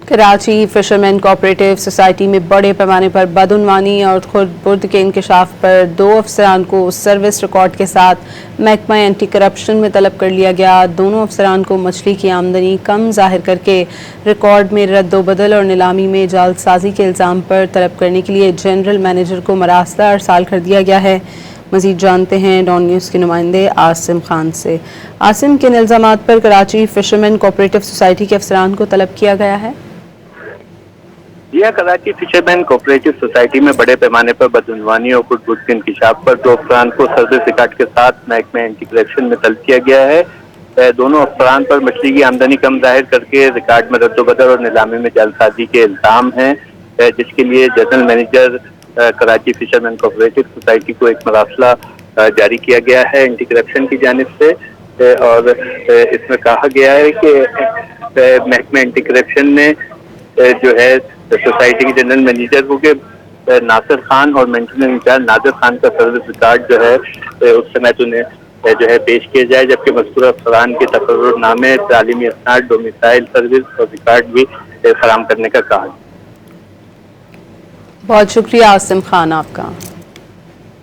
Karachi fisherman cooperative society में बड़े पैमाने पर बदउनवानी और खुर्द के इंकशाफ पर 2 अफसरान को सर्विस रिकॉर्ड के साथ महकमा एंटी करप्शन में तलब कर लिया गया। दोनों अफसरान को मछली की आमदनी कम जाहिर करके रिकॉर्ड में रद्दोबदल और नीलामी में जालसाजी के इल्ज़ाम पर तलब करने के लिए जनरल मैनेजर को मरासला अरसाल कर दिया गया है। मज़ीद जानते हैं डॉन न्यूज़ के नुमाइंदे आसिम खान से। आसिम, किन इल्ज़ामात पर कराची फिशरमैन कोऑपरेटिव सोसाइटी के अफसरान को तलब किया गया है? यह कराची फिशरमैन कोऑपरेटिव सोसाइटी में बड़े पैमाने पर बदउनवानी और खुर्द के इंकशाफ पर 2 अफसरान को सर्विस रिकॉर्ड के साथ महकमा एंटी करप्शन में तलब किया गया है। दोनों अफसरान पर मछली की आमदनी कम जाहिर करके रिकॉर्ड में रद्दोबदल और नीलामी में जालसाजी के इल्जाम हैं, जिसके लिए general manager Karachi fisherman cooperative society को एक मरासला जारी किया गया है एंटी करप्शन की जानिब से। और इसमें कहा गया है कि महकमा एंटी करप्शन ने जो है सोसाइटी के जनरल मैनेजर को के नासिर खान और मेंटेनेंस इंचार्ज नादिर खान का सर्विस रिकॉर्ड जो है उस समय उन्हें जो है पेश किया जाए, जबकि मज़कूर अफसरान के तकर्रुरनामे, तालीमी असनाद, डोमिसाइल सर्विस और रिकॉर्ड भी फराहम करने का कहा। बहुत शुक्रिया आसिम खान आपका।